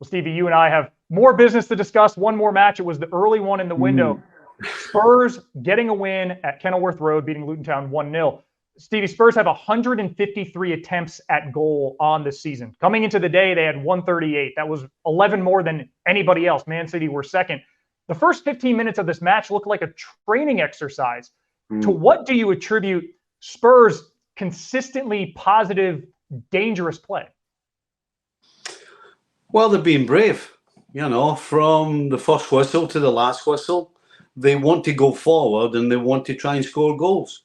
Well, Stevie, you and I have more business to discuss. One more match. It was the early one in the window. Spurs getting a win at Kenilworth Road, beating Luton Town 1-0. Stevie, Spurs have 153 attempts at goal on this season. Coming into the day, they had 138. That was 11 more than anybody else. Man City were second. The first 15 minutes of this match looked like a training exercise. To what do you attribute Spurs' consistently positive, dangerous play? Well, they're being brave. You know, from the first whistle to the last whistle, they want to go forward and they want to try and score goals.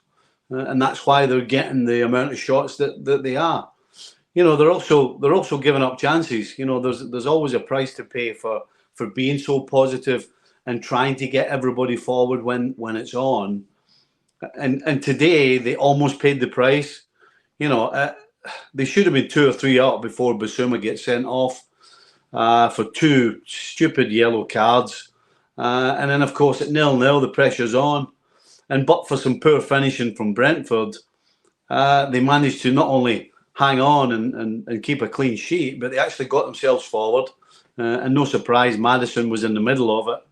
And that's why they're getting the amount of shots that they are. You know, they're also giving up chances. You know, there's always a price to pay for being so positive and trying to get everybody forward when it's on. And today they almost paid the price. You know, they should have been 2 or 3 up before Basuma gets sent off for 2 stupid yellow cards. And then, of course, at 0-0, the pressure's on. And but for some poor finishing from Brentford, they managed to not only hang on and keep a clean sheet, but they actually got themselves forward. And no surprise, Maddison was in the middle of it.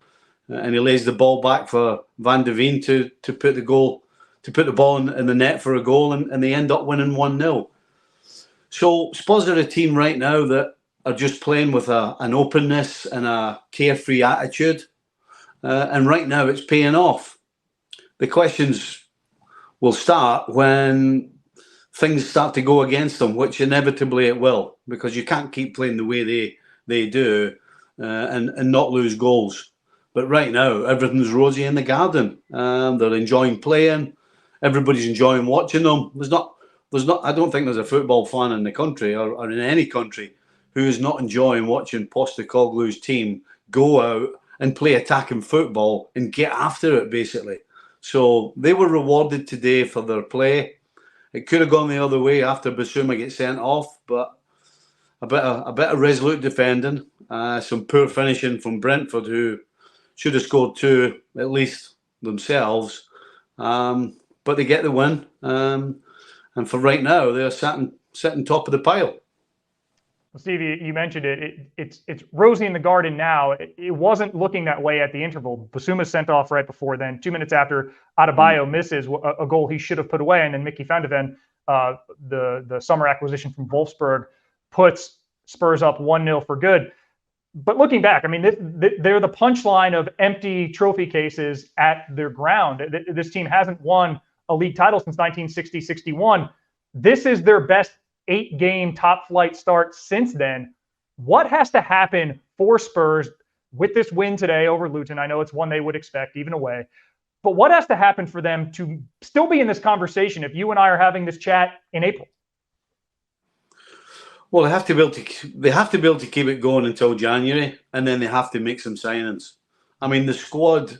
And he lays the ball back for Van de Veen to put the ball in the net for a goal, and they end up winning 1-0. So Spurs are a team right now that are just playing with an openness and a carefree attitude. And right now it's paying off. The questions will start when things start to go against them, which inevitably it will, because you can't keep playing the way they do and not lose goals. But right now, everything's rosy in the garden. They're enjoying playing. Everybody's enjoying watching them. I don't think there's a football fan in the country or in any country who is not enjoying watching Postecoglou's team go out and play attacking football and get after it, basically. So they were rewarded today for their play. It could have gone the other way after Basuma gets sent off, but a bit of resolute defending, some poor finishing from Brentford, who should have scored 2 at least themselves. But they get the win. And for right now, they're sitting top of the pile. Well, Stevie, you mentioned it. It's rosy in the garden now. It wasn't looking that way at the interval. Basuma sent off right before then. 2 minutes after, Adebayo misses a goal he should have put away. And then Mickey van de Ven, the summer acquisition from Wolfsburg, puts Spurs up 1-0 for good. But looking back, I mean, they're the punchline of empty trophy cases at their ground. This team hasn't won a league title since 1960-61. This is their best 8-game top flight start since then. What has to happen for Spurs with this win today over Luton? I know it's one they would expect, even away. But what has to happen for them to still be in this conversation if you and I are having this chat in April? Well, they have to be able to keep it going until January, and then they have to make some signings. I mean, the squad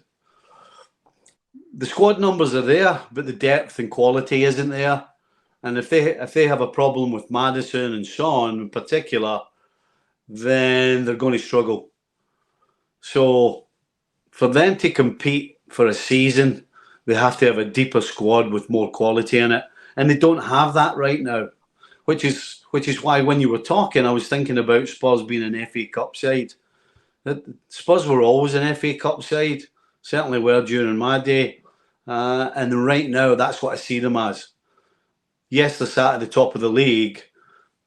numbers are there, but the depth and quality isn't there. And if they have a problem with Maddison and Son in particular, then they're going to struggle. So for them to compete for a season, they have to have a deeper squad with more quality in it. And they don't have that right now, which is why when you were talking, I was thinking about Spurs being an FA Cup side. Spurs were always an FA Cup side, certainly were during my day. And right now, that's what I see them as. Yes, they're sat at the top of the league,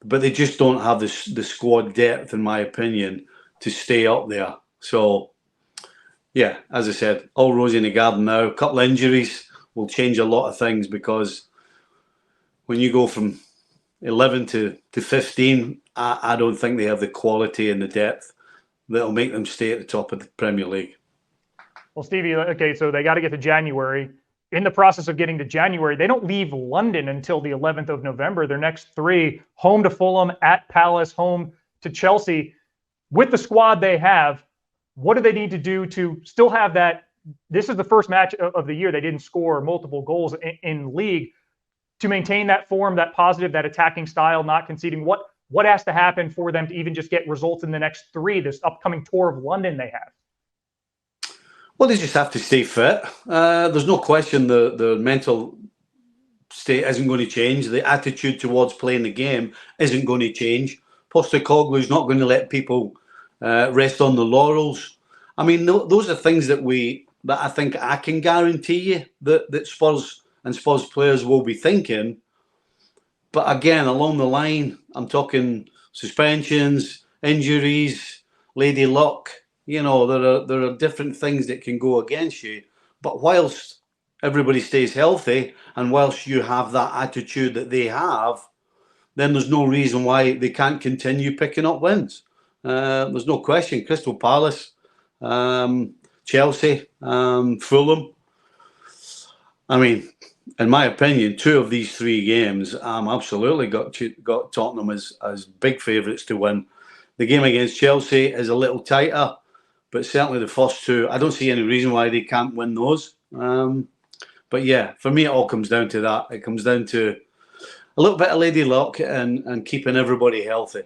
but they just don't have the squad depth, in my opinion, to stay up there. So, yeah, as I said, all rosy in the garden now. A couple of injuries will change a lot of things, because when you go from 11 to 15, I don't think they have the quality and the depth that'll make them stay at the top of the Premier League. Well, Stevie, okay, so they got to get to January. In the process of getting to January, they don't leave London until the 11th of November. Their next 3, home to Fulham, at Palace, home to Chelsea. With the squad they have, what do they need to do to still have that? This is the first match of the year they didn't score multiple goals in league. To maintain that form, that positive, that attacking style, not conceding, what has to happen for them to even just get results in the next 3, this upcoming tour of London they have? Well, they just have to stay fit. There's no question the mental state isn't going to change. The attitude towards playing the game isn't going to change. Postecoglou's not going to let people rest on the laurels. I mean, those are things that I think I can guarantee you that Spurs and Spurs players will be thinking. But again, along the line, I'm talking suspensions, injuries, lady luck. You know, there are different things that can go against you. But whilst everybody stays healthy and whilst you have that attitude that they have, then there's no reason why they can't continue picking up wins. There's no question. Crystal Palace, Chelsea, Fulham. I mean, in my opinion, 2 of these 3 games, absolutely got Tottenham as big favourites to win. The game against Chelsea is a little tighter, but certainly the first 2, I don't see any reason why they can't win those. But yeah, for me, it all comes down to that. It comes down to a little bit of lady luck and keeping everybody healthy.